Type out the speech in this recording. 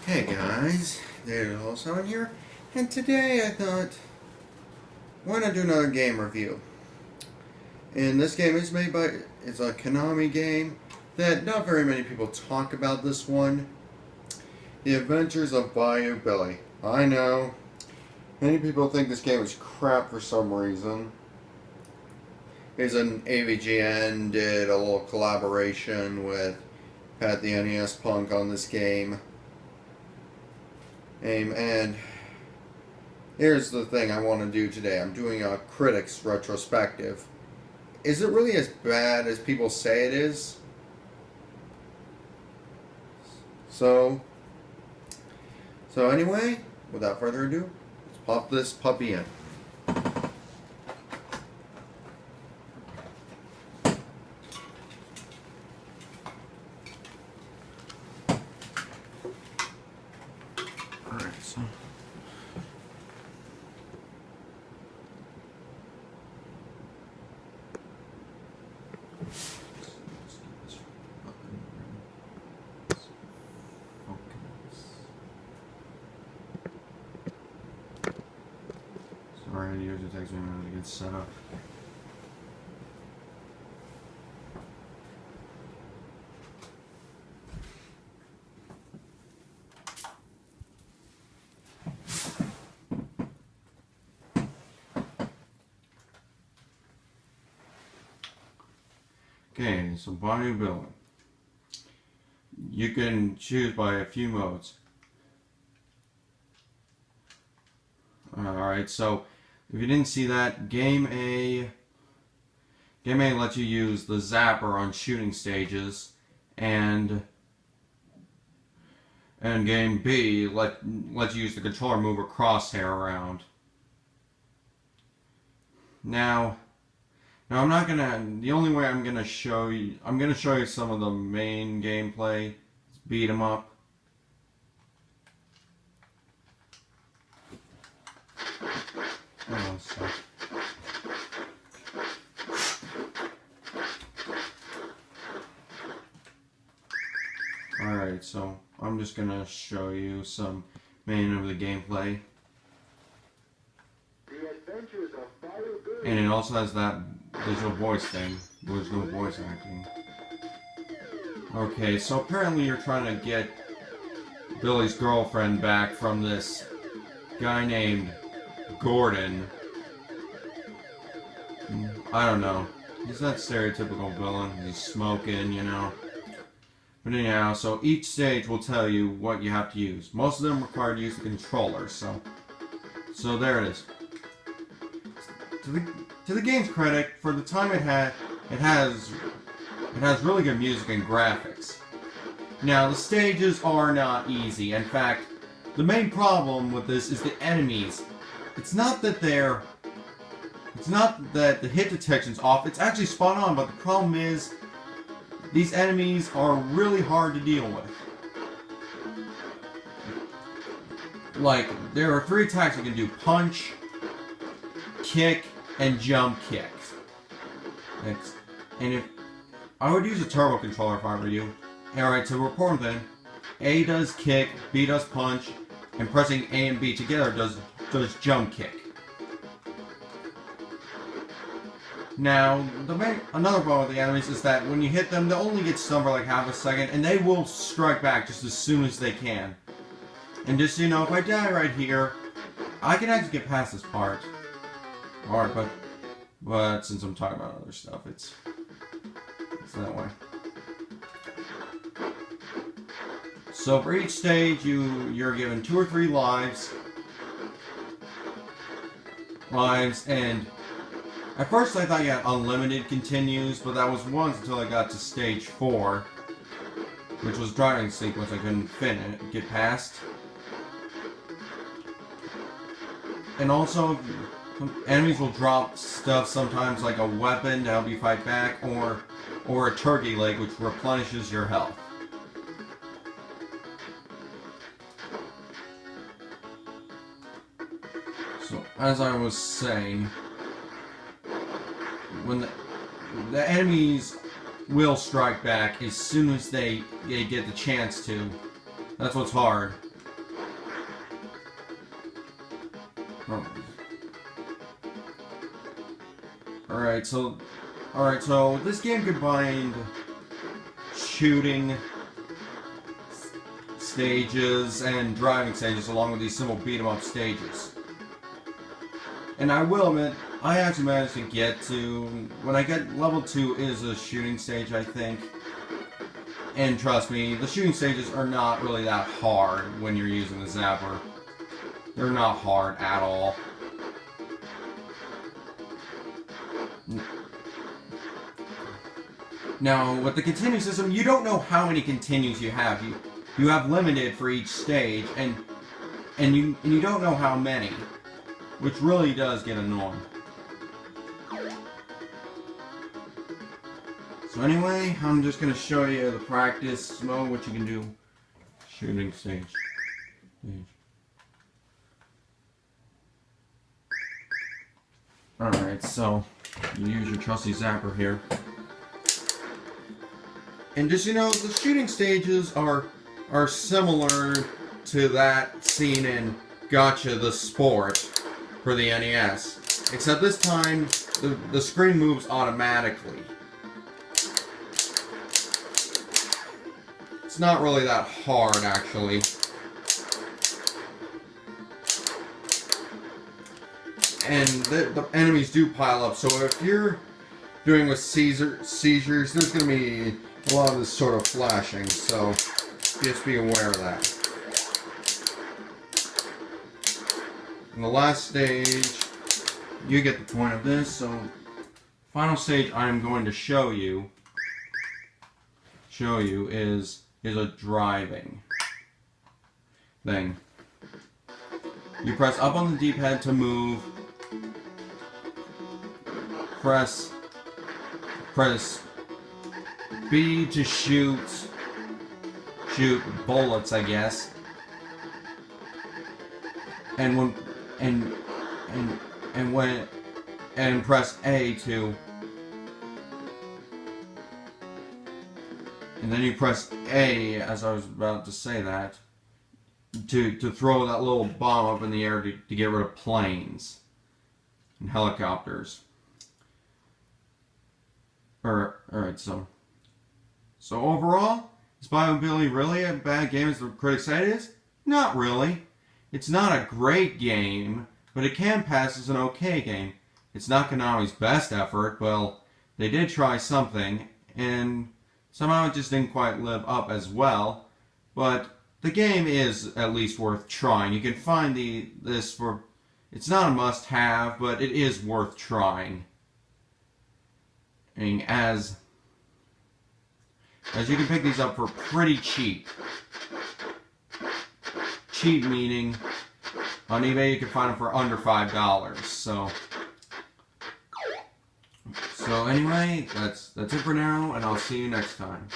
Hey guys, David also here, and today I thought, why not do another game review? And this game is it's a Konami game that not very many people talk about this one. The Adventures of Bayou Billy. I know, many people think this game is crap for some reason. There's an AVGN did a little collaboration with Pat the NES Punk on this game. And here's the thing I want to do today. I'm doing a critics retrospective. Is it really as bad as people say it is? So anyway, without further ado, let's pop this puppy in. Alright, so sorry, user takes me a minute to get set up. Okay, so Bayou Billy. You can choose by a few modes. Alright, so if you didn't see that, Game A lets you use the zapper on shooting stages, and Game B lets you use the controller move a crosshair around. Now I'm not gonna. The only way I'm gonna show you some of the main gameplay. It's beat 'em up. Oh, so. Alright, so I'm just gonna show you some main of the gameplay. And it also has that digital voice thing. There's no voice acting. Okay, so apparently you're trying to get Billy's girlfriend back from this guy named Gordon. I don't know. He's that stereotypical villain. He's smoking, you know. But anyhow, so each stage will tell you what you have to use. Most of them require to use the controller, so there it is. To the game's credit, for the time it has really good music and graphics. Now, the stages are not easy. In fact, the main problem with this is the enemies. It's not that the hit detection's off. It's actually spot on, but the problem is these enemies are really hard to deal with. Like, there are 3 attacks you can do: punch, kick, and jump kicks. And if I would use a turbo controller if I were you. Alright, to report then, A does kick, B does punch, and pressing A and B together does jump kick. Now, another problem with the enemies is that when you hit them, they'll only get stunned for like half a second, and they will strike back just as soon as they can. And just so you know, if I die right here, I can actually get past this part. Alright, but since I'm talking about other stuff, it's that way. So for each stage, you're given 2 or 3 lives, and at first I thought you had unlimited continues, but that was once until I got to stage 4, which was driving sequence I couldn't get past. And also, enemies will drop stuff sometimes, like a weapon to help you fight back, or a turkey leg, which replenishes your health. So, as I was saying, when the enemies will strike back as soon as they get the chance to. That's what's hard. Alright, so this game combined shooting stages and driving stages along with these simple beat 'em up stages. And I will admit, I actually managed to get to, when I get level 2 is a shooting stage, I think. And trust me, the shooting stages are not really that hard when you're using the zapper. They're not hard at all. Now, with the continue system, you don't know how many continues you have. You have limited for each stage, and you don't know how many, which really does get annoying. So anyway, I'm just gonna show you the practice mode, what you can do. Shooting stage. Alright, so you use your trusty zapper here. And just, you know, the shooting stages are similar to that seen in Gotcha the Sport for the NES. Except this time, the screen moves automatically. It's not really that hard, actually. And the enemies do pile up, so if you're doing with seizures, there's going to be a lot of this sort of flashing, so just be aware of that. In the last stage, you get the point of this, so final stage I am going to show you is a driving thing. You press up on the D-pad to move, press B to shoot bullets, I guess. And press A to, and then you press A, as I was about to say that, to throw that little bomb up in the air to get rid of planes and helicopters. Alright, so overall, is Bayou Billy really a bad game as the critics say it is? Not really. It's not a great game, but it can pass as an okay game. It's not Konami's best effort, well, they did try something, and somehow it just didn't quite live up as well, but the game is at least worth trying. You can find this for, it's not a must-have, but it is worth trying. And as you can pick these up for pretty cheap. Cheap meaning on eBay you can find them for under $5. So anyway, that's it for now, and I'll see you next time.